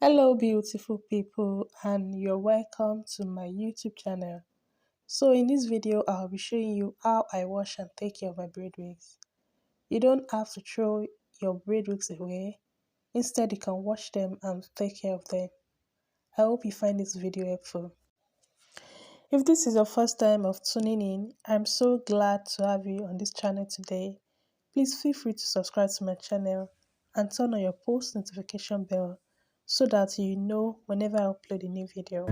Hello, beautiful people, and you're welcome to my YouTube channel. So, in this video, I'll be showing you how I wash and take care of my braid wigs. You don't have to throw your braid wigs away, instead, you can wash them and take care of them. I hope you find this video helpful. If this is your first time of tuning in, I'm so glad to have you on this channel today. Please feel free to subscribe to my channel and turn on your post notification bell so that you know whenever I upload a new video.